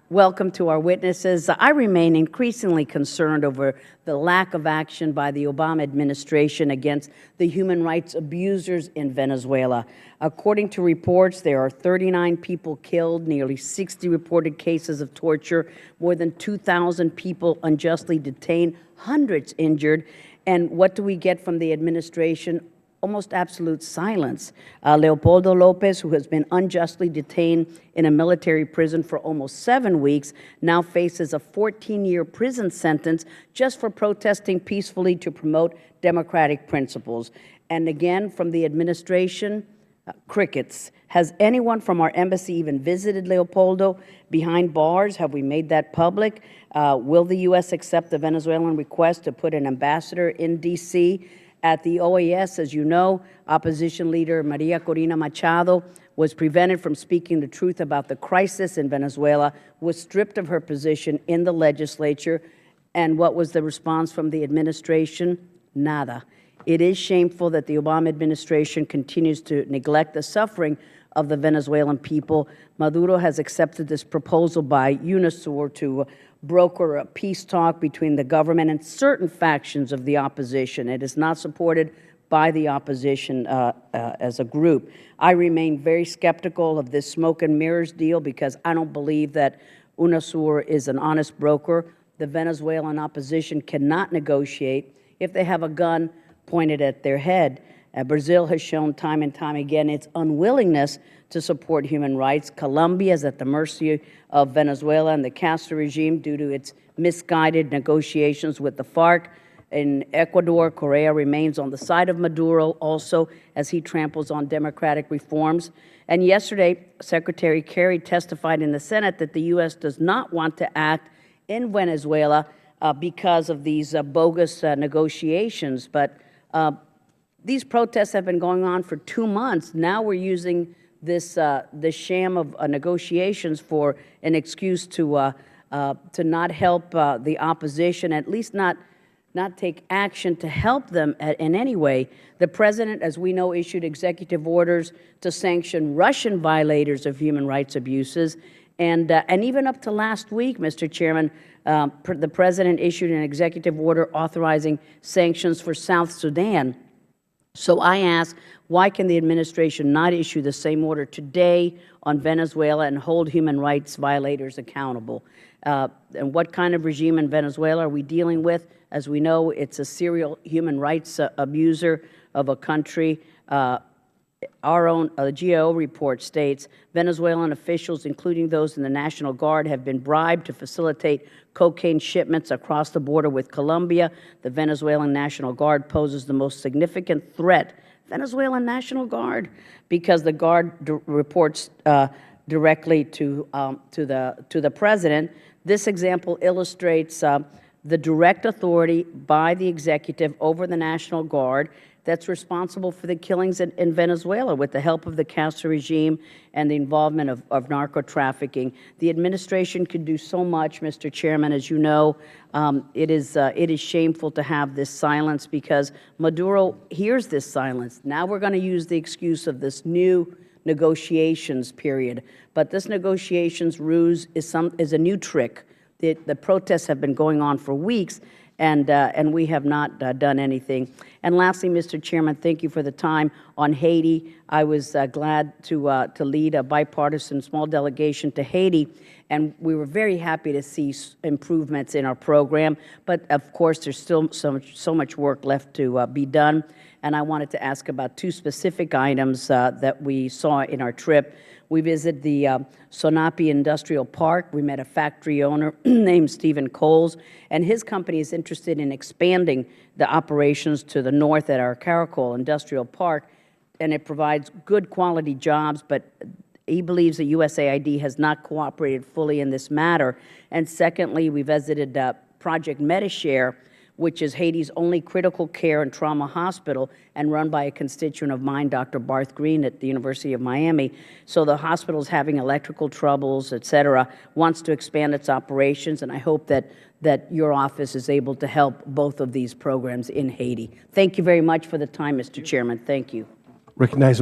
Welcome to our witnesses. I remain increasingly concerned over the lack of action by the Obama administration against the human rights abusers in Venezuela. According to reports, there are 39 people killed, nearly 60 reported cases of torture, more than 2,000 people unjustly detained, hundreds injured. And what do we get from the administration? Almost absolute silence. Leopoldo Lopez, who has been unjustly detained in a military prison for almost 7 weeks, now faces a 14-year prison sentence just for protesting peacefully to promote democratic principles. And again, from the administration, crickets. Has anyone from our embassy even visited Leopoldo behind bars? Have we made that public? Will the U.S. accept the Venezuelan request to put an ambassador in D.C.? At the OAS, as you know, opposition leader Maria Corina Machado was prevented from speaking the truth about the crisis in Venezuela, was stripped of her position in the legislature. And what was the response from the administration? Nada. It is shameful that the Obama administration continues to neglect the suffering of the Venezuelan people. Maduro has accepted this proposal by UNASUR to broker a peace talk between the government and certain factions of the opposition. It is not supported by the opposition as a group. I remain very skeptical of this smoke and mirrors deal because I don't believe that UNASUR is an honest broker. The Venezuelan opposition cannot negotiate if they have a gun pointed at their head. Brazil has shown time and time again its unwillingness to support human rights. Colombia is at the mercy of Venezuela and the Castro regime due to its misguided negotiations with the FARC. In Ecuador, Correa remains on the side of Maduro also as he tramples on democratic reforms. And yesterday, Secretary Kerry testified in the Senate that the U.S. does not want to act in Venezuela because of these bogus negotiations. But these protests have been going on for 2 months. Now we're using this the sham of negotiations for an excuse to not help the opposition, at least not take action to help them in any way. The president, as we know, issued executive orders to sanction Russian violators of human rights abuses. And even up to last week, Mr. Chairman, the president issued an executive order authorizing sanctions for South Sudan. So I ask, why can the administration not issue the same order today on Venezuela and hold human rights violators accountable? And what kind of regime in Venezuela are we dealing with? As we know, it's a serial human rights abuser of a country. Our own GAO report states Venezuelan officials, including those in the National Guard, have been bribed to facilitate cocaine shipments across the border with Colombia. The Venezuelan National Guard poses the most significant threat. Venezuelan National Guard, because the Guard reports directly to the president. This example illustrates the direct authority by the executive over the National Guard that's responsible for the killings in Venezuela with the help of the Castro regime and the involvement of narco-trafficking. The administration could do so much, Mr. Chairman. As you know, it is shameful to have this silence because Maduro hears this silence. Now we're going to use the excuse of this new negotiations period. But this negotiations ruse is a new trick. The protests have been going on for weeks, and we have not done anything. And lastly, Mr. Chairman, thank you for the time on Haiti. I was glad to lead a bipartisan small delegation to Haiti, and we were very happy to see improvements in our program. But of course, there's still so much work left to be done. And I wanted to ask about 2 specific items that we saw in our trip. We visited the Sonape Industrial Park. We met a factory owner named Stephen Coles, and his company is interested in expanding the operations to the north at our Caracol Industrial Park, and it provides good quality jobs, but he believes the USAID has not cooperated fully in this matter. And secondly, we visited Project Medishare, which is Haiti's only critical care and trauma hospital and run by a constituent of mine, Dr. Barth Green at the University of Miami. So the hospital is having electrical troubles, et cetera, wants to expand its operations, and I hope that your office is able to help both of these programs in Haiti. Thank you very much for the time, Mr. Chairman. Thank you. Recognize